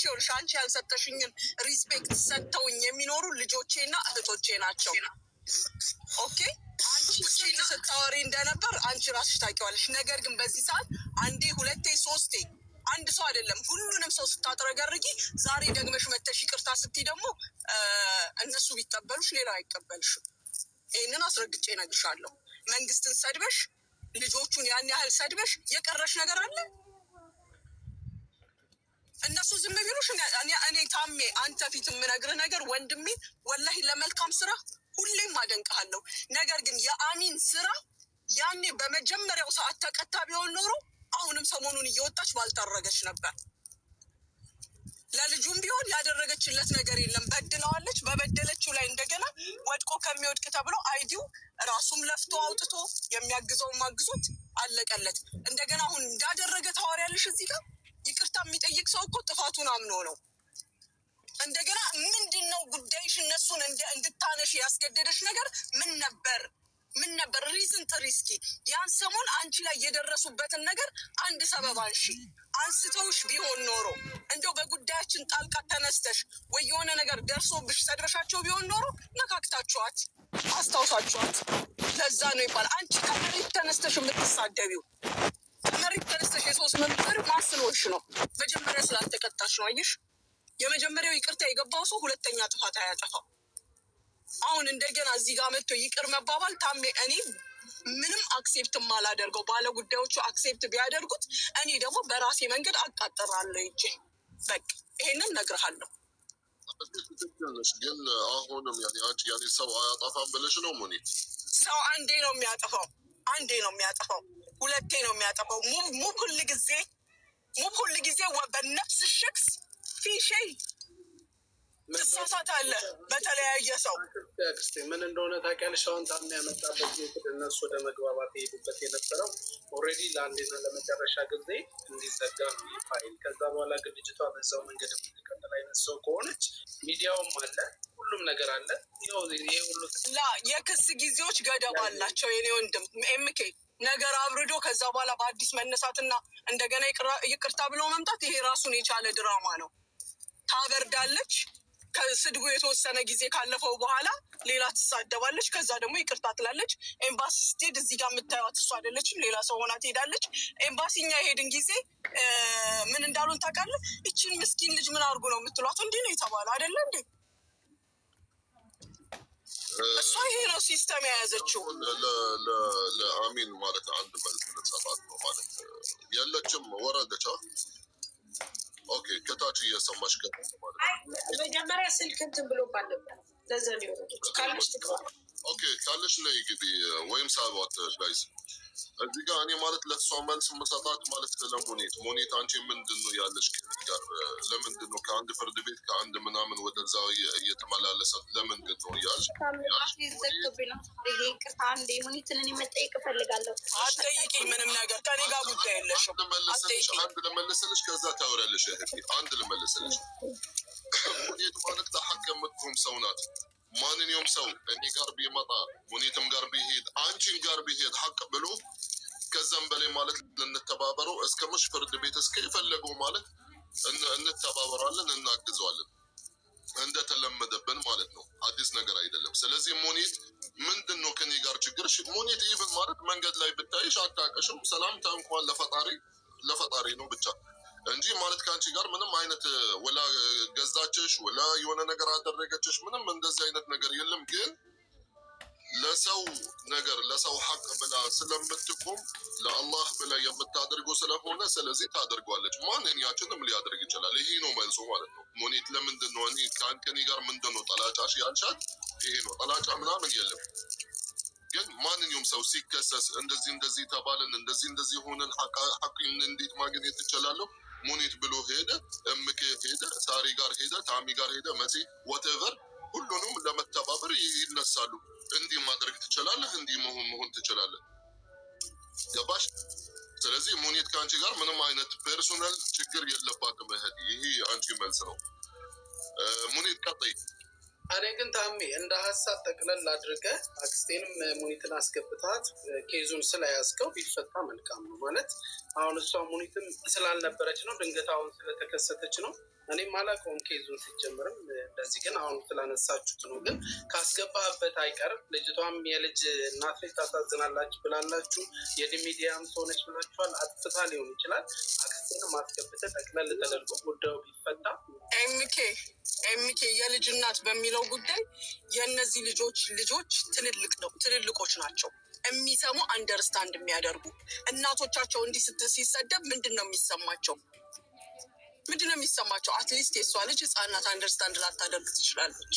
ይኸውልሽ አንቺ ያልሰጠሽኝን ሪስፔክት ሰጥተውኝ የሚኖሩ ልጆቼና እህቶቼ ናቸው። ኦኬ አንቺ ስንት ስታወሪ እንደነበር አንቺ ራስሽ ታውቂዋለሽ። ነገር ግን በዚህ ሰዓት አንዴ ሁለቴ ሶስቴ አንድ ሰው አይደለም ሁሉንም ሰው ስታጥረገርጊ ዛሬ ደግመሽ መተሽ ይቅርታ ስትይ ደግሞ እነሱ ቢቀበሉሽ ሌላው አይቀበልሽም። ይህንን አስረግጬ እነግርሻለሁ። መንግስትን ሰድበሽ ልጆቹን ያን ያህል ሰድበሽ የቀረሽ ነገር አለ? እነሱ ዝም ቢሉሽ እኔ ታሜ አንተ ፊት የምነግርህ ነገር ወንድሜ ወላሂ ለመልካም ስራ ሁሌም አደንቅሃለሁ። ነገር ግን የአሚን ስራ ያኔ በመጀመሪያው ሰዓት ተቀጣ ቢሆን ኖሮ አሁንም ሰሞኑን እየወጣች ባልታረገች ነበር። ለልጁም ቢሆን ያደረገችለት ነገር የለም። በድለዋለች። በበደለችው ላይ እንደገና ወድቆ ከሚወድቅ ተብሎ አይዲው ራሱም ለፍቶ አውጥቶ የሚያግዘውን ማግዞት አለቀለት። እንደገና አሁን እንዳደረገ ታወሪያለሽ እዚህ ጋር። ይቅርታ የሚጠይቅ ሰው እኮ ጥፋቱን አምኖ ነው። እንደገና ምንድን ነው ጉዳይሽ? እነሱን እንድታነሽ ያስገደደሽ ነገር ምን ነበር? ምን ነበር? ሪዝን ጥሪ እስኪ። ያን ሰሞን አንቺ ላይ የደረሱበትን ነገር አንድ ሰበብ አንሺ። አንስተውሽ ቢሆን ኖሮ እንደው በጉዳያችን ጣልቃ ተነስተሽ ወይ የሆነ ነገር ደርሶብሽ ሰድረሻቸው ቢሆን ኖሮ ነካክታችኋት አስታውሳችኋት። ለዛ ነው ይባላል አንቺ ከመሬት ተነስተሽ የምትሳደቢው። ከመሬት ተነስተሽ የሶስት መምጠር ማስሎሽ ነው። መጀመሪያ ስላልተቀጣሽ ነው። አየሽ፣ የመጀመሪያው ይቅርታ የገባው ሰው ሁለተኛ ጥፋት አያጠፋው። አሁን እንደገና እዚህ ጋር መጥቶ ይቅር መባባል ታሜ እኔ ምንም አክሴፕት ማላደርገው። ባለ ጉዳዮቹ አክሴፕት ቢያደርጉት እኔ ደግሞ በራሴ መንገድ አቃጥራለሁ እንጂ በቃ ይሄንን ነግርሃለሁ። ግን አሁንም አንቺ ሰው አያጠፋም ብለሽ ነው ሙኒት? ሰው አንዴ ነው የሚያጠፋው፣ አንዴ ነው የሚያጠፋው፣ ሁለቴ ነው የሚያጠፋው። ሙብ ሁል ጊዜ በነፍስ ሽክስ ፊሸይ ትሳሳታለህ በተለያየ ሰው። ምን እንደሆነ ታውቂያለሽ? አሁን ታም ያመጣበት እነሱ ወደ መግባባት የሄዱበት የነበረው ኦልሬዲ ለአንዴና ለመጨረሻ ጊዜ እንዲዘጋ ፋይል። ከዛ በኋላ ግን ልጅቷ በዛው መንገድ የምትቀጥል አይነት ሰው ከሆነች ሚዲያውም አለ፣ ሁሉም ነገር አለ። ይሄ ሁሉ የክስ ጊዜዎች ገደብ አላቸው። የኔ ወንድም ኤምኬ ነገር አብርዶ ከዛ በኋላ በአዲስ መነሳትና እንደገና ይቅርታ ብሎ መምጣት ይሄ ራሱን የቻለ ድራማ ነው። ታበርዳለች። ከስድቡ የተወሰነ ጊዜ ካለፈው በኋላ ሌላ ትሳደባለች። ከዛ ደግሞ ይቅርታ ትላለች። ኤምባሲ ስትሄድ እዚህ ጋር የምታዩት እሱ አይደለችም፣ ሌላ ሰው ሆና ትሄዳለች። ኤምባሲኛ የሄድን ጊዜ ምን እንዳሉን ታውቃለህ? ይችን ምስኪን ልጅ ምን አድርጉ ነው የምትሏት? እንዲህ ነው የተባለ አይደለ እንዴ? እሷ ይሄ ነው ሲስተም የያዘችው። ለአሚን ማለት አንድ መልስ ልትሰጣት ነው ማለት የለችም። ወረደቻ ኦኬ፣ ከታች እየሰማሽ ገባ ማለት ነው። መጀመሪያ ስልክ እንትን ብሎባት ነበር። ለዛ ነው የወረደችው። ካለሽ ትግባ። ኦኬ ካለሽ ነይ ግቢ ወይም ሳባት ጋይስ። እዚህ ጋር እኔ ማለት ለእሷ መልስ መሰጣት ማለት ለሙኒት አንቺ ምንድን ነው ያለሽ ጋር ለምንድን ነው ከአንድ ፍርድ ቤት ከአንድ ምናምን ወደዛ እየተመላለሰ ለምንድን ነው ያልሽ? ይቅርታ አንዴ ሙኒትን እኔ መጠየቅ እፈልጋለሁ። አትጠይቂኝ ምንም ነገር ከኔ ጋር ጉዳይ የለሽም። አንድ ልመልስልሽ ከዛ ታወሪያለሽ። አንድ ልመልስልሽ ሙኒት ማለት ለሐቅ የምትቆም ሰው ናት። ማንኛውም ሰው እኔ ጋር ቢመጣ ሙኒትም ጋር ቢሄድ አንቺን ጋር ቢሄድ ሐቅ ብሎ ከዛም በላይ ማለት ልንተባበረው እስከ መሽ ፍርድ ቤት እስከ የፈለገው ማለት እንተባበራለን፣ እናግዘዋለን እንደተለመደብን ማለት ነው። አዲስ ነገር አይደለም። ስለዚህ ሙኒት ምንድን ነው ከኔ ጋር ችግር? ሙኒት ኢቭን ማለት መንገድ ላይ ብታይሽ አታውቅሽም። ሰላምታ እንኳን ለፈጣሪ ነው ብቻ እንጂ ማለት ከአንቺ ጋር ምንም አይነት ወላ ገዛችሽ ወላ የሆነ ነገር አደረገችሽ ምንም እንደዚህ አይነት ነገር የለም። ግን ለሰው ነገር ለሰው ሐቅ ብላ ስለምትቆም ለአላህ ብላ የምታደርገው ስለሆነ ስለዚህ ታደርገዋለች። ማንኛችንም ሊያደርግ ይችላል። ይሄ ነው መልሶ ማለት ነው። ሙኒት ለምንድን ነው እኔ ከኔ ጋር ምንድን ነው ጠላጫሽ ያልሻት? ይሄ ነው ጠላጫ ምናምን የለም። ግን ማንኛውም ሰው ሲከሰስ እንደዚህ ተባልን እንደዚህ ሆነን ሐቅ እንዴት ማግኘት ይችላለሁ? ሙኒት ብሎ ሄደ፣ እምኬ ሄደ፣ ሳሪ ጋር ሄደ፣ ታሚ ጋር ሄደ፣ መሲ ወቴቨር ሁሉንም ለመተባበር ይነሳሉ። እንዲህ ማድረግ ትችላለህ፣ እንዲህ መሆን ትችላለህ። ገባሽ? ስለዚህ ሙኒት ከአንቺ ጋር ምንም አይነት ፐርሶናል ችግር የለባትም። እህት ይሄ አንቺ መልስ ነው። ሙኒት ቀጥይ። እኔ ግን ታሜ እንደ ሀሳብ ጠቅለል አድርገህ አክስቴንም ሙኒትን አስገብታት ኬዙን ስለያዝከው ቢፈታ መልካም ነው። ማለት አሁን እሷ ሙኒትም ስላልነበረች ነው፣ ድንገት አሁን ስለተከሰተች ነው። እኔም አላውቀውም ኬዙን ሲጀምርም እንደዚህ፣ ግን አሁን ስላነሳችሁት ነው። ግን ካስገባህበት አይቀርም ልጅቷም የልጅ እናት ላይ ታሳዝናላችሁ ብላላችሁ፣ የሚዲያም ሰሆነች ብላችኋል። አጥፍታ ሊሆን ይችላል። አክስትን ማስገብተህ ጠቅለል ተደርጎ ጉዳዩ ቢፈታ ኤምኬ የልጅ እናት በሚለው ጉዳይ የእነዚህ ልጆች ትልልቆች ናቸው። የሚሰሙ አንደርስታንድ የሚያደርጉ እናቶቻቸው እንዲህ ሲሰደብ ምንድን ነው የሚሰማቸው? አትሊስት የሷ ልጅ ህፃናት አንደርስታንድ ላታደርግ ትችላለች።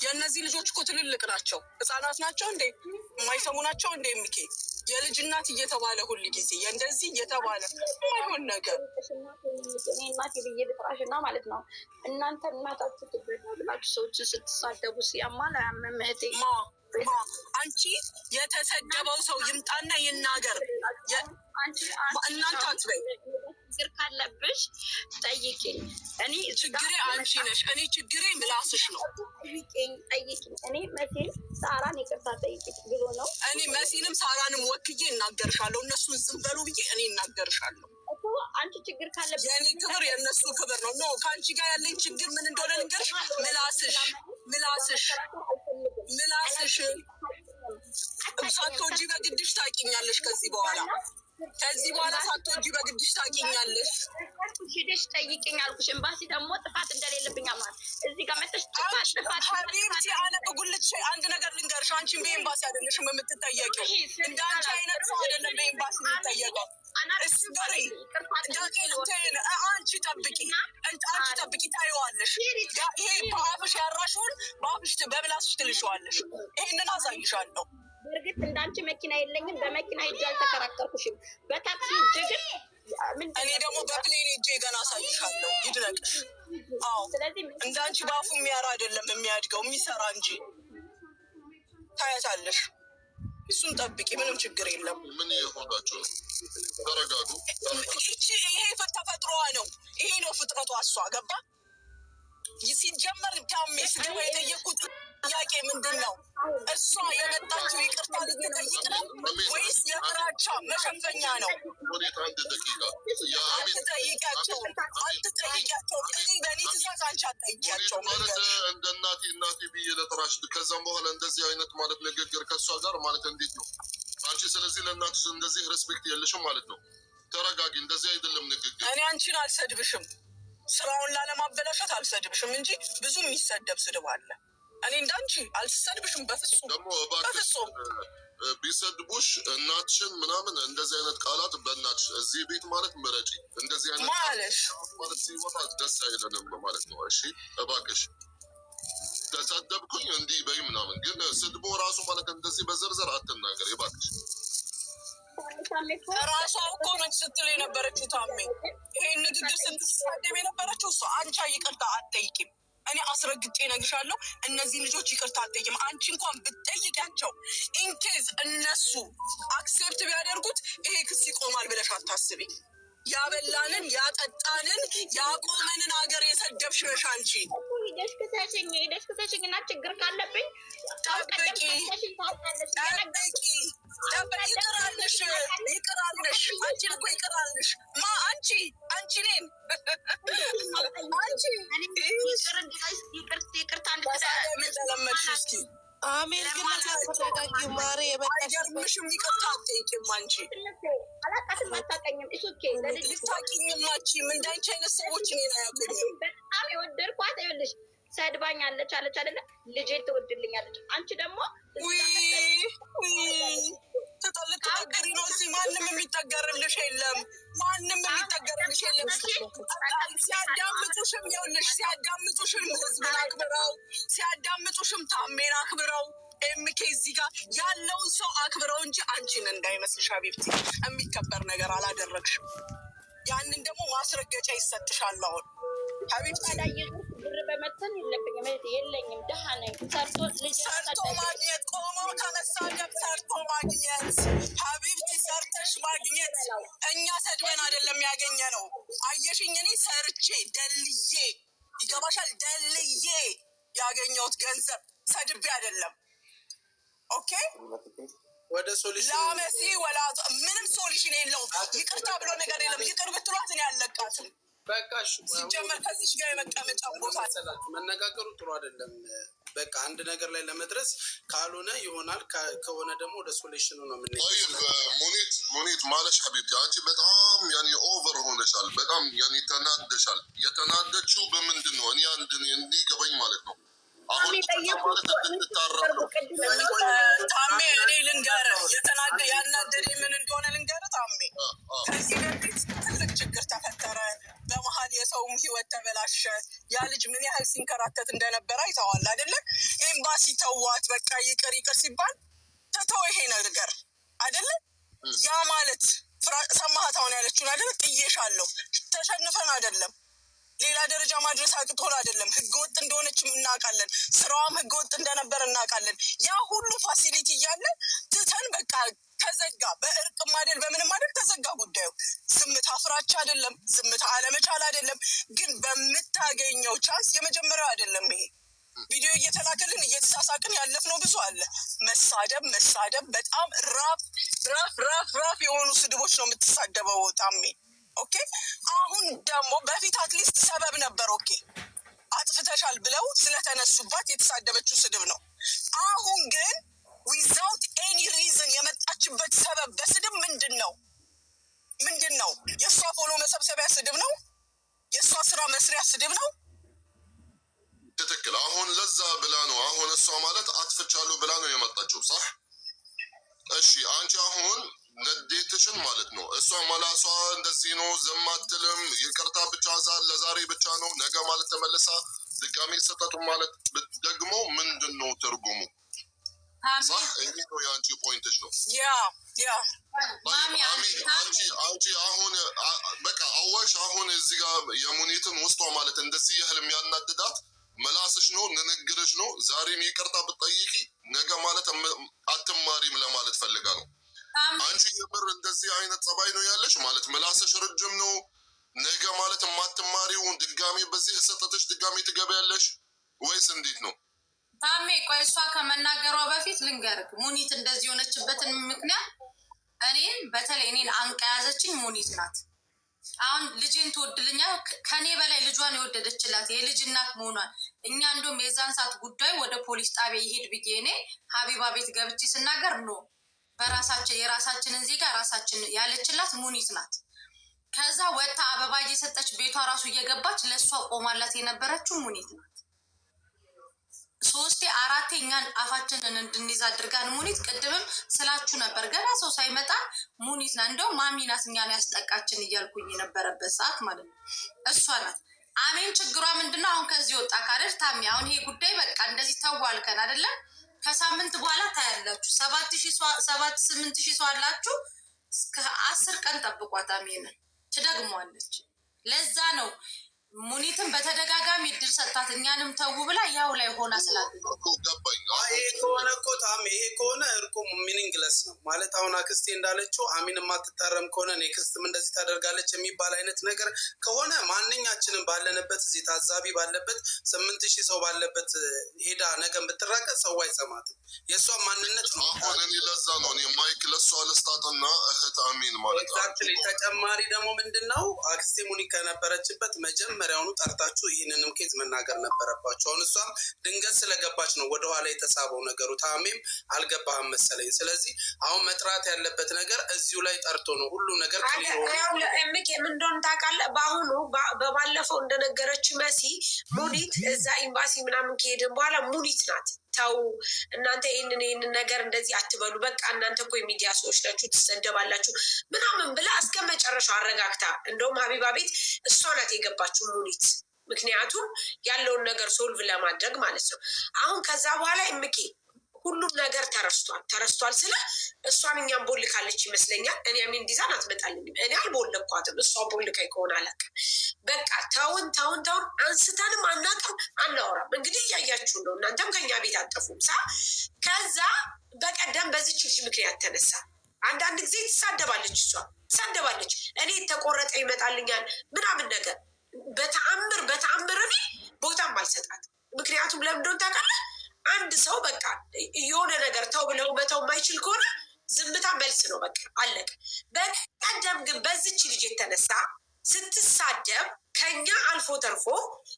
የእነዚህ ልጆች እኮ ትልልቅ ናቸው። ህፃናት ናቸው እንዴ? የማይሰሙ ናቸው እንዴ? ኤምኬ የልጅ እናት እየተባለ ሁል ጊዜ እንደዚህ እየተባለ የማይሆን ነገር እናቴ ብዬ ልጥራሽና ማለት ነው። እናንተ እናታችሁ ትብላችሁ ሰዎችን ስትሳደቡ ሲያማል አያመምህቴ አንቺ የተሰደበው ሰው ይምጣና ይናገር። እናንተ አትበይ። ችግር ካለብሽ ጠይቂኝ። እኔ ችግሬ አንቺ ነሽ። እኔ ችግሬ ምላስሽ ነው። ጠይቂኝ። እኔ መሲን ሳራን ይቅርታ ጠይቂኝ ብሎ ነው። እኔ መሲንም ሳራንም ወክዬ እናገርሻለሁ። እነሱን ዝም በሉ ብዬ እኔ እናገርሻለሁ። አንቺ ችግር ካለብሽ የእኔ ክብር የእነሱ ክብር ነው። ኖ ከአንቺ ጋር ያለኝ ችግር ምን እንደሆነ ልንገርሽ። ምላስሽ ሳትወጂ በግድሽ ታውቂኛለሽ። ከዚህ በኋላ ሳትወጂ በግድሽ ታውቂኛለሽ። ሂደሽ ጠይቂኝ አልኩሽ። ኤምባሲ ደግሞ ጥፋት እንደሌለብኝ ማለት እዚህ ጋር መጥተሽ ጥፋት ሀቢብቲ አነ በጉልች አንድ ነገር ልንገርሽ። አንቺን በኤምባሲ አይደለሽም የምትጠየቂው። እንደ አንቺ አይነት ሰው አይደለም በኤምባሲ የሚጠየቀው። አንቺ ጠብቂ ታይዋለሽ። ይሄ በአፍሽ ያራሽውን በምላስሽ ትልሸዋለሽ። ይሄንን አሳይሻለሁ። በእርግጥ እንዳንቺ መኪና የለኝም። በመኪና ሂጅ አልተከራከርኩሽም። በታክሲ ሂጅ ግን እኔ ደግሞ በፕሌን ሂጅ ገና አሳይሻለሁ። ይድነቅሽ። አዎ እንዳንቺ በአፉ የሚያራ አይደለም የሚያድገው የሚሰራ እንጂ ታያታለሽ። እሱን ጠብቂ፣ ምንም ችግር የለም። ምን የሆናችሁ ነው? ተረጋጉ። ይሄ ተፈጥሮዋ ነው። ይሄ ነው ፍጥረቷ። እሷ ገባ ሲጀመር ታሜ ስገባ የጠየቁት ጥያቄ ምንድን ነው? እሷ የመጣችው ይቅርታ ልትጠይቅ ነው ወይስ የፍራቻ መሸፈኛ ነው? አንድ ደቂቃ አትጠይቂያቸውም። በእኔ ትእዛዝ አንቺ አትጠይቂያቸውም። ማለት እንደ እናቴ ብዬ ለጥራሽ፣ ከዛም በኋላ እንደዚህ አይነት ማለት ንግግር ከእሷ ጋር ማለት እንዴት ነው አንቺ? ስለዚህ ለእናትሽ እንደዚህ ሬስፔክት የለሽም ማለት ነው። ተረጋጊ። እንደዚህ አይደለም ንግግር። እኔ አንቺን አልሰድብሽም፣ ስራውን ላለማበላሸት አልሰድብሽም እንጂ ብዙ የሚሰደብ ስድብ አለ። እኔ እንዳንቺ አልሰድብሽም በፍጹም። ደግሞ በፍጹም ቢሰድቡሽ እናትሽን ምናምን እንደዚህ አይነት ቃላት በእናትሽ እዚህ ቤት ማለት ምረጪ። እንደዚህ አይነት ማለት ሲወጣ ደስ አይለንም ማለት ነው። እሺ እባክሽ ተሰደብኩኝ እንዲህ በይ ምናምን፣ ግን ስድቦ ራሱ ማለት እንደዚህ በዘርዘር አትናገር እባክሽ። ራሷ እኮ ነች ስትል የነበረችው ታሜ። ይሄን ንግግር ስትሳደብ የነበረችው እሷ። አንቺ ይቅርታ አትጠይቂም። እኔ አስረግጬ እነግርሻለሁ፣ እነዚህ ልጆች ይቅርታ አትጠይቂም። አንቺ እንኳን ብትጠይቂያቸው ኢንኬዝ እነሱ አክሴፕት ቢያደርጉት ይሄ ክስ ይቆማል ብለሽ አታስቢ። ያበላንን ያጠጣንን ያቆመንን ሀገር የሰደብሽ ነሽ አንቺ። ሄደሽ ክሰሽኝ እና ችግር ካለብኝ ጠብቂ። ይቅራልሽ። አንቺን እኮ ይቅራልሽ። አንቺ እኔን ለመድሽ እስኪ አሜን። ግን ተረጋጊ ማሬ። አይገርምሽም? ይቅርታ አትጠይቂም አንቺ። ልታውቂኝም እንዳንቺ አይነት ሰዎች እኔን አያውቁኝም። በጣም የወደድኳት ይኸውልሽ ሰድባኛለች አለች አይደለ? ልጄን ትወድልኛለች። አንቺ ደግሞ ልትጠግሪ ነው። እዚህ ማንም የሚጠገርልሽ የለም። ሲያዳምጡሽም ይኸውልሽ ሲያዳምጡሽም ህዝብን አክብረው፣ ሲያዳምጡሽም ታሜን አክብረው። ኤምኬ እዚህ ጋር ያለውን ሰው አክብረው እንጂ አንቺን እንዳይመስልሽ ሀቢብቲ የሚከበር ነገር አላደረግሽም። ያንን ደግሞ ማስረገጫ ይሰጥሻል። አሁን ሀቢብቲ ብር በመተን የለኝም፣ ደሃ ነኝ። ሰርቶ ማግኘት ቆሞ ከመሳደብ ሰርቶ ማግኘት ሀቢብቲ ሰርተሽ ማግኘት። እኛ ሰድበን አይደለም ያገኘ ነው። አየሽኝ፣ እኔ ሰርቼ ደልዬ ይገባሻል፣ ደልዬ ያገኘሁት ገንዘብ ሰድቤ አይደለም። ኦኬ ወደ ሶሉሽን ላመሲ ወላ ምንም ሶሉሽን የለውም። ይቅርታ ብሎ ነገር የለም። ይቅር ብትሏት እኔ አልለቃትም። በቃሽ ሲጀመር ከዚች ጋር የመቀመጫ ቦታ መነጋገሩ ጥሩ አይደለም። በቃ አንድ ነገር ላይ ለመድረስ ካልሆነ ይሆናል፣ ከሆነ ደግሞ ወደ ሶሉሽኑ ነው የምንሄደው። ሙኒት ማለሽ ሐቢብቲ አንቺ በጣም ያኔ ኦቨር ሆነሻል። በጣም ያኔ ተናደሻል። የተናደችው በምንድን ነው? እኔ አንድ እንዲገባኝ ማለት ነው። አሁን ታሜ እኔ ልንገርህ ያናደደ ምን እንደሆነ ልንገርህ ታሜ። ከዚህ በፊት ትልቅ ችግር ተፈጠረ። በመሀል የሰውም ህይወት ተበላሸ። ያ ልጅ ምን ያህል ሲንከራተት እንደነበረ አይተዋል አይደለም? ኤምባሲ ተዋት በቃ ይቅር ሲባል ተተው ይሄ ነገር አይደለም? ያ ማለት ሰማሃት አሁን ያለችውን አይደለም? ጥዬሻለሁ ተሸንፈን አይደለም ሌላ ደረጃ ማድረስ አቅቶን አይደለም። ህገወጥ እንደሆነች እናውቃለን። ስራዋም ህገወጥ እንደነበር እናውቃለን። ያ ሁሉ ፋሲሊቲ እያለ ትተን በቃ ተዘጋ። በእርቅም አይደል በምንም አይደል ተዘጋ ጉዳዩ። ዝምታ ፍራቻ አይደለም፣ ዝምታ አለመቻል አይደለም። ግን በምታገኘው ቻንስ የመጀመሪያው አይደለም ይሄ ቪዲዮ እየተላከልን እየተሳሳቅን ያለፍነው ብዙ አለ። መሳደብ በጣም ራፍ የሆኑ ስድቦች ነው የምትሳደበው ታሜ። ኦኬ አሁን ደግሞ በፊት አትሊስት ሰበብ ነበር። ኦኬ አጥፍተሻል ብለው ስለተነሱባት የተሳደበችው ስድብ ነው። አሁን ግን ዊዛውት ኤኒ ሪዝን የመጣችበት ሰበብ በስድብ ምንድን ነው? የእሷ ፎሎ መሰብሰቢያ ስድብ ነው? የእሷ ስራ መስሪያ ስድብ ነው? ትክክል። አሁን ለዛ ብላ ነው አሁን እሷ ማለት አጥፍቻለሁ ብላ ነው የመጣችው። ሳህ እሺ አንቺ አሁን ንዴትሽን ማለት ነው እሷ መላሷ እንደዚህ ነው ዝም አትልም። ይቅርታ ብቻ ለዛሬ ብቻ ነው ነገ ማለት ተመልሳ ድጋሜ ሰጠቱ ማለት ደግሞ ምንድን ነው ትርጉሙ? ሳህ ይሄ ነው የአንቺ ፖይንትሽ ነው። አንቺ አሁን በቃ አዋሽ አሁን እዚህ ጋር የሙኒትን ውስጧ ማለት እንደዚህ ያህል የሚያናድዳት መላስሽ ነው ንግግርሽ ነው። ዛሬም ይቅርታ ብትጠይቂ ነገ ማለት አትማሪም ለማለት ፈልጋ ነው። አንቺ የምር እንደዚህ አይነት ጸባይ ነው ያለሽ ማለት መላስሽ ረጅም ነው። ነገ ማለት የማትማሪው ድጋሜ በዚህ ሰጠተሽ ድጋሜ ትገቢያለሽ ወይስ እንዴት ነው? ታሜ ቆይ እሷ ከመናገሯ በፊት ልንገርክ ሙኒት እንደዚህ የሆነችበትን ምክንያት በተለይ እኔን አንቃ ያዘችኝ ሙኒት ናት። አሁን ልጄን ትወድልኛል ከኔ በላይ ልጇን የወደደችላት የልጅ እናት መሆኗን እኛ እንደውም የዛን ሰዓት ጉዳይ ወደ ፖሊስ ጣቢያ ይሄድ ብዬ እኔ ሀቢባ ቤት ገብቼ ስናገር ነው የራሳችንን ዜጋ ራሳችን ያለችላት ሙኒት ናት። ከዛ ወጣ አበባ እየሰጠች ቤቷ ራሱ እየገባች ለእሷ ቆማላት የነበረችው ሙኒት ናት። 3 4 እኛን አፋችንን እንድንይዝ አድርጋን ሙኒት ቅድምም ስላችሁ ነበር ገና ሰው ሳይመጣ ሙኒት ናት እንደው ማሚ ናት እኛን ያስጠቃችን እያልኩኝ የነበረበት ሰዓት ማለት ነው እሷ ናት። አሜን ችግሯ ምንድነው? አሁን ከዚህ ወጣ ካደር ታሚ አሁን ይሄ ጉዳይ በቃ እንደዚህ ተዋልከን አይደለ? ከሳምንት በኋላ ታያላችሁ 7,000 ሰው አላችሁ። እስከ 10 ቀን ጠብቋት አሜንን ትደግሟለች። ለዛ ነው ሙኒትን በተደጋጋሚ እድል ሰጣት እኛንም ተው ብላ ያው ላይ ሆና ገባኝ። ይሄ ከሆነ እኮ ታሜ ይሄ ከሆነ እርቁ ሚኒንግለስ ነው ማለት አሁን አክስቴ እንዳለችው አሚን የማትታረም ከሆነ ኔክስትም እንደዚህ ታደርጋለች የሚባል አይነት ነገር ከሆነ ማንኛችንም ባለንበት እዚህ ታዛቢ ባለበት 8,000 ሰው ባለበት ሄዳ ነገ ብትራቀቅ ሰው አይሰማትም። የእሷን ማንነት ነው። አሁን እኔ ለዛ ነው እኔ ማይክ ለእሷ ልስጣትና እህት አሚን ማለት ኤግዛክትሊ። ተጨማሪ ደግሞ ምንድን ነው አክስቴ ሙኒት ከነበረችበት መጀመሪያውኑ ጠርታችሁ ይህንንም ኬዝ መናገር ነበረባችሁ። አሁን እሷም ድንገት ስለገባች ነው ወደኋላ የተሳበው ነገሩ። ታሜም አልገባህም መሰለኝ። ስለዚህ አሁን መጥራት ያለበት ነገር እዚሁ ላይ ጠርቶ ነው ሁሉ ነገር ምክ ምን እንደሆነ ታውቃለህ? በአሁኑ በባለፈው እንደነገረች መሲ ሙኒት እዛ ኤምባሲ ምናምን ከሄድን በኋላ ሙኒት ናት ተው እናንተ ይህንን ነገር እንደዚህ አትበሉ፣ በቃ እናንተ እኮ የሚዲያ ሰዎች ናችሁ ትሰደባላችሁ ምናምን ብላ እስከ መጨረሻው አረጋግታ እንደውም ሀቢባ ቤት እሷ ናት የገባችው ሙኒት። ምክንያቱም ያለውን ነገር ሶልቭ ለማድረግ ማለት ነው። አሁን ከዛ በኋላ ምኬ ሁሉም ነገር ተረስቷል ስለ እሷን እኛም ቦልካለች ይመስለኛል። እኔ አሚን ዲዛን አትመጣልኝም። እኔ አልቦልኳትም። እሷ ቦልካይ ከሆነ አላውቅም። በቃ ተውን አንስተንም አናውቅም አናወራም። እንግዲህ እያያችሁ ነው። እናንተም ከኛ ቤት አጠፉም ከዛ በቀደም በዚች ልጅ ምክንያት ተነሳ። አንዳንድ ጊዜ ትሳደባለች። እኔ የተቆረጠ ይመጣልኛል ምናምን ነገር በተአምር እኔ ቦታም አልሰጣት። ምክንያቱም ለምንድን ታውቃለህ? አንድ ሰው በቃ የሆነ ነገር ተው ብለው መተው የማይችል ከሆነ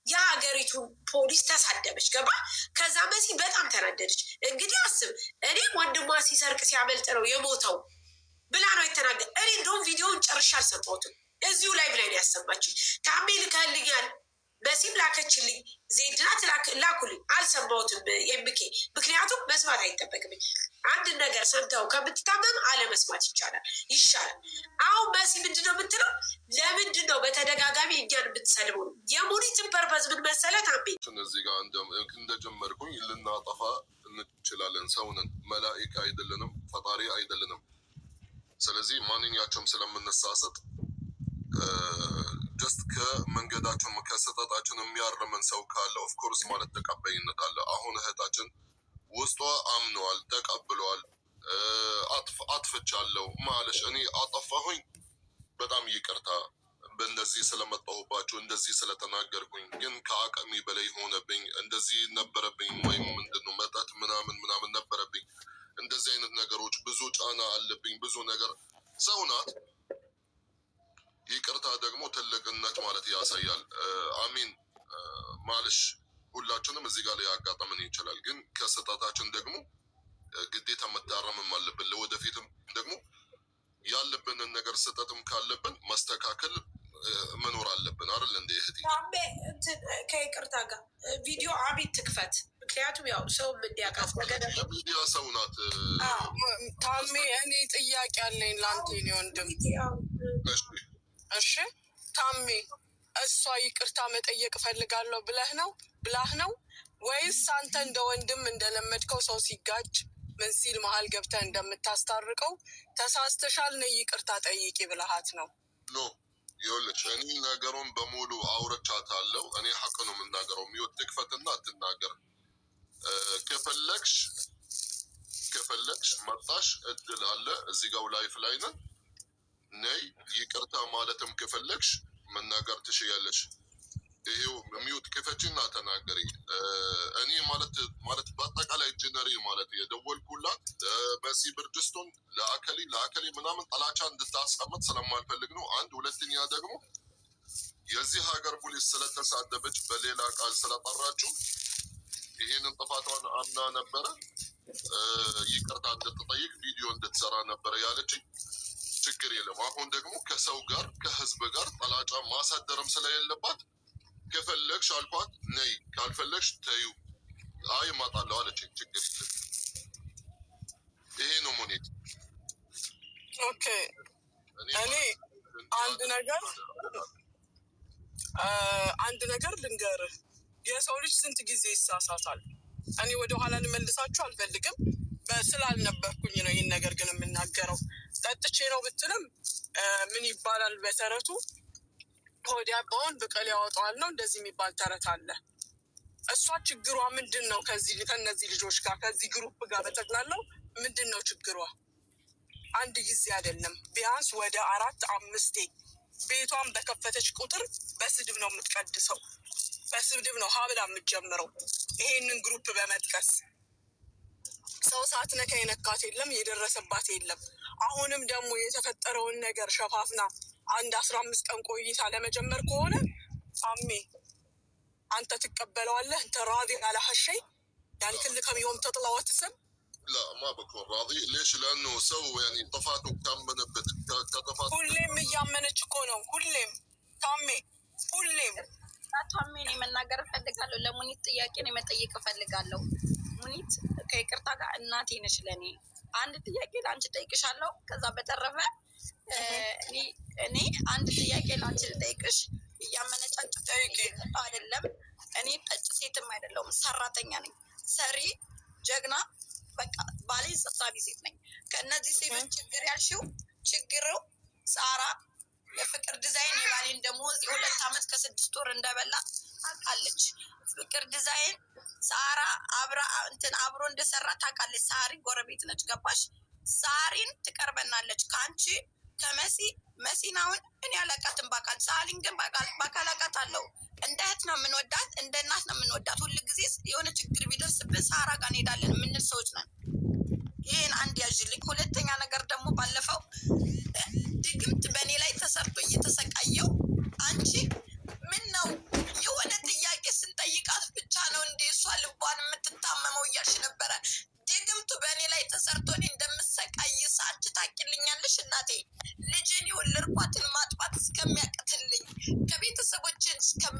የሀገሪቱ ፖሊስ ተሳደበች። ገባ? ከዛ መሲ በጣም ተናደደች። እንግዲህ አስብ፣ እኔ ወንድሟ ሲሰርቅ ሲያመልጥ ነው የሞተው ብላ ነው የተናገር። እኔ እንደውም ቪዲዮውን ጨርሻ አልሰማሁትም። እዚሁ ላይ ብላይ ነው ያሰማችኝ። ታሜ ልከልኛል፣ መሲም ላከችልኝ፣ ዜድናት ላኩልኝ። አልሰማሁትም የምኬ፣ ምክንያቱም መስማት አይጠበቅብኝ። አንድ ነገር ሰምተው ከምትታመም አለመስማት ይሻላል። አሁን መሲ ምንድን ነው የምትለው? ለምንድን ነው በተደጋጋሚ እኛን የምትሰድበው? የሙኒትን ፐርፐዝ ምን መሰለ ታሜ፣ እዚህ ጋር እንደጀመርኩኝ ልናጠፋ እንችላለን። ሰውንን መላኢካ አይደለንም፣ ፈጣሪ አይደለንም። ስለዚህ ማንኛቸውም ስለምንሳሰጥ ጀስት ከመንገዳችን ከስህተታችን የሚያርመን ሰው ካለ ኦፍኮርስ ማለት ተቀባይነት አለ። አሁን እህታችን ውስጧ አምነዋል፣ ተቀብለዋል። አጥፍቻለሁ ማለሽ እኔ አጠፋሁኝ፣ በጣም ይቅርታ በእንደዚህ ስለመጣሁባችሁ እንደዚህ ስለተናገርኩኝ፣ ግን ከአቅሜ በላይ ሆነብኝ፣ እንደዚህ ነበረብኝ፣ ወይም ምንድነው መጠጥ ምናምን ነበረብኝ፣ እንደዚህ አይነት ነገሮች ብዙ ጫና አለብኝ፣ ብዙ ነገር ሰው ናት። ይቅርታ ደግሞ ትልቅነት ማለት ያሳያል። አሚን ማለሽ ሁላችንም እዚህ ጋር ላይ ያጋጠመን ይችላል። ግን ከስህተታችን ደግሞ ግዴታ መታረምም አለብን። ለወደፊትም ደግሞ ያለብንን ነገር ስህተትም ካለብን መስተካከል መኖር አለብን አይደል? እንደ እህቴ ከይቅርታ ጋር ቪዲዮ አቤት ትክፈት። ምክንያቱም ያው ሰው እንዲያውቃት ሚዲያ ሰው ናት። ታሜ እኔ ጥያቄ አለኝ ለአንተ የኔ ወንድም። እሺ ታሜ፣ እሷ ይቅርታ መጠየቅ እፈልጋለሁ ብላህ ነው ወይስ አንተ እንደ ወንድም እንደለመድከው ሰው ሲጋጭ ምን ሲል መሀል ገብተህ እንደምታስታርቀው ተሳስተሻል ነይ ይቅርታ ጠይቂ ብልሃት ነው? ኖ ይኸውልሽ፣ እኔ ነገሩን በሙሉ አውርቻታለሁ። እኔ ሐቅ ነው የምናገረው። የሚወጥ ትክፈትና አትናገር። ከፈለግሽ መጣሽ እድል አለ እዚህ ጋው ላይፍ ላይ ነን። ነይ ይቅርታ ማለትም ከፈለግሽ መናገር ትሽያለሽ። ይሄው ሚውት ክፈችና ተናገሪ። እኔ ማለት በአጠቃላይ ጀነሪ ማለት የደወልኩላት መሲ ብርጅስቶን ለአከሊ ምናምን ጠላቻ እንድታስቀምጥ ስለማልፈልግ ነው። አንድ ሁለተኛ ደግሞ የዚህ ሀገር ፖሊስ ስለተሳደበች በሌላ ቃል ስለጠራችሁ ይሄንን ጥፋቷን አምና ነበረ ይቅርታ እንድትጠይቅ ቪዲዮ እንድትሰራ ነበረ ያለችኝ። ችግር የለም። አሁን ደግሞ ከሰው ጋር ከህዝብ ጋር ጠላጫ ማሳደርም ስለሌለባት ከፈለግሽ አልኳት ነይ፣ ካልፈለግሽ ተዩ። አይ እመጣለሁ አለችኝ። ችግር የለም። ይሄ ነው ሙኒት። ኦኬ እኔ አንድ ነገር ልንገርህ። የሰው ልጅ ስንት ጊዜ ይሳሳታል። እኔ ወደኋላ ልመልሳችሁ አልፈልግም። ስላልነበርኩኝ ነው ይህን ነገር ግን የምናገረው። ጠጥቼ ነው ብትልም ምን ይባላል በተረቱ ሆድ ያባውን ብቅል ያወጣዋል ነው እንደዚህ የሚባል ተረት አለ። እሷ ችግሯ ምንድን ነው? ከነዚህ ልጆች ጋር ከዚህ ግሩፕ ጋር በጠቅላላው ምንድን ነው ችግሯ? አንድ ጊዜ አይደለም ቢያንስ ወደ 4-5 ቤቷን በከፈተች ቁጥር በስድብ ነው የምትቀድሰው። በስድብ ነው ሀብላ የምትጀምረው። ይሄንን ግሩፕ በመጥቀስ ሰው ሳትነካ የነካት የለም፣ የደረሰባት የለም። አሁንም ደግሞ የተፈጠረውን ነገር ሸፋፍና 15 ቀን ቆይታ ለመጀመር ከሆነ አሜ አንተ ትቀበለዋለህ? እንተ ራዲ على هالشيء يعني كلكم يوم تطلعوا وتسب؟ لا ما بكون راضي. ليش؟ لانه سو يعني طفاته كمنبت كطفات ሁሌም እያመነች እኮ ነው። ሁሌም ታሜ ታሜ እኔ መናገር እፈልጋለሁ። ለሙኒት ጥያቄ ነው መጠየቅ እፈልጋለሁ። ሙኒት ከይቅርታ ጋር እናቴ ነሽ ለእኔ። አንድ ጥያቄ ለአንቺ ጠይቅሻለሁ። ከዛ በተረፈ እኔ አንድ ጥያቄ ለአንቺ ልጠይቅሽ። እያመነጫጭ አይደለም። እኔ ጠጭ ሴትም አይደለሁም፣ ሰራተኛ ነኝ። ሰሪ ጀግና፣ በቃ ባሌ ሰብሳቢ ሴት ነኝ። ከእነዚህ ሴቶች ችግር ያልሽው ችግሩ ሳራ የፍቅር ዲዛይን የባሌን ደሞዝ 2 ዓመት ከ6 ወር እንደበላ ታውቃለች። ፍቅር ዲዛይን ሳራ አብሮ እንደሰራ ታውቃለች። ሳሪ ጎረቤት ነች። ገባሽ? ሳሪን ትቀርበናለች ከአንቺ መሲን አሁን እኔ አላውቃትም በአካል። ሳሊን ግን በአካል አውቃታለሁ። እንደ እህት ነው የምንወዳት፣ እንደ እናት ነው የምንወዳት። ሁሉ ጊዜ የሆነ ችግር ቢደርስብን ሳራ ጋር እንሄዳለን የምንል ሰዎች ነን። ይህን አንድ ያዥልኝ። ሁለተኛ ነገር ደግሞ ባለፈው ድግምት በእኔ ላይ ተሰርቶ እየተሰቃየው አንቺ ምን ነው የሆነ ጥያቄ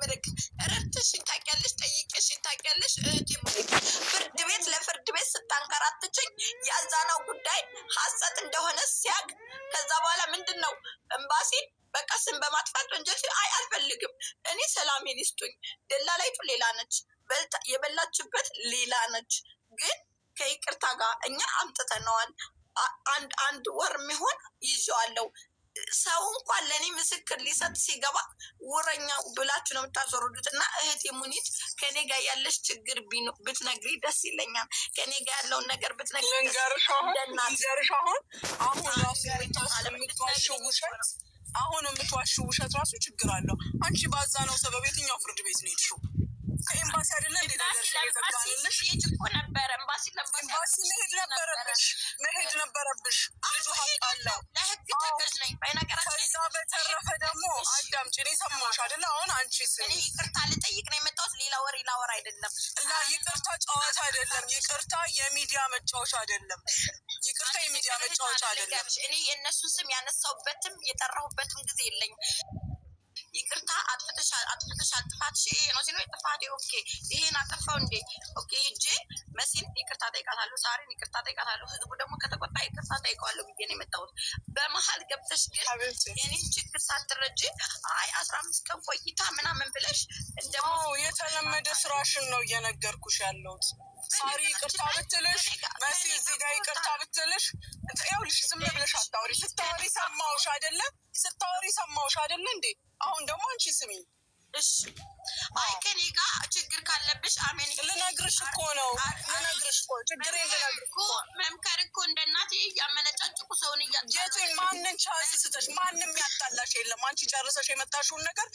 ምርክ ረድተሽ ታውቂያለሽ፣ ጠይቀሽ ታውቂያለሽ። ፍርድ ቤት ለፍርድ ቤት ስታንከራትችኝ ያዛነው ጉዳይ ሀሰት እንደሆነ ሲያቅ ከዛ በኋላ ምንድን ነው ኤምባሲ በቃ ስም በማጥፋት ወንጀል አልፈልግም። እኔ ሰላሜን ይስጡኝ። ደላላይቱ ሌላ ነች፣ የበላችበት ሌላ ነች። ግን ከይቅርታ ጋር እኛ አምጥተነዋል። አንድ ወር የሚሆን ይዤዋለሁ። ሰው እንኳን ለእኔ ምስክር ሊሰጥ ሲገባ ውረኛ ብላችሁ ነው የምታስወርዱት። እና እህቴ ሙኒት ከኔ ጋር ያለሽ ችግር ብትነግሪ ደስ ይለኛል። ከኔ ጋር ያለውን ነገር ብትነግሪ አሁን የምትዋሽው ውሸት ራሱ ችግር አለው። አንቺ ባዛ ነው ሰበብ የትኛው ፍርድ ቤት ነው የሄድሽው? ከኤምባሲ አይደለ እንዴ? ኤምባሲ እኮ ነበረ። ኤምባሲ መሄድ ነበረብሽ። ልጁ ሀቅ አለው። ለህግ ተገዥ ነኝ። ከዛ በተረፈ ደግሞ አዳምጪ። እኔ ሰማሁሽ አይደለ? አሁን አንቺ እኔ ይቅርታ ልጠይቅ ነው የመጣሁት። ሌላ ወሬ ላወራ አይደለም። እና ይቅርታ ጨዋታ አይደለም። ይቅርታ የሚዲያ መጫወቻ አይደለም። ይቅርታ የሚዲያ መጫወቻ አይደለም። እኔ የእነሱን ስም ያነሳሁበትም የጠራሁበትም ጊዜ የለኝም። ይቅርታ አጥፍተሻል፣ ጥፋትሽ ይሄ ነው ሲሉ ጥፋቴ ኦኬ፣ ይሄን አጠፋው እንዴ ኦኬ፣ ሂጄ መሲን ይቅርታ ጠይቃታለሁ፣ ሳሪን ይቅርታ ጠይቃታለሁ። ህዝቡ ደግሞ ከተቆጣ ይቅርታ ጠይቀዋለሁ ብዬ ነው የመጣሁት። በመሀል ገብተሽ ግን የኔን ችግር ሳትረጂ 15 ቀን ቆይታ ምናምን ብለሽ ደግሞ የተለመደ ስራሽን ነው እየነገርኩሽ ያለሁት። ሳሪ ይቅርታ ብትልሽ፣ መሲ እዚህ ጋር ይቅርታ ብትልሽ፣ ይኸውልሽ ዝም ብለሽ አታውሪ። ስታወሪ ሰማሁሽ አይደለ እንዴ? አሁን ደግሞ አንቺ ስሚ እሺ። አይ ከኔ ጋር ችግር ካለብሽ አሜን ልነግርሽ እኮ ነው። ችግር መምከር እኮ እንደ እናቴ እያመነጫጭቁ ሰውን ማንን ቻንስ ስተሽ ማንም ያጣላሽ የለም። አንቺ ጨርሰሽ የመጣሽውን ነገር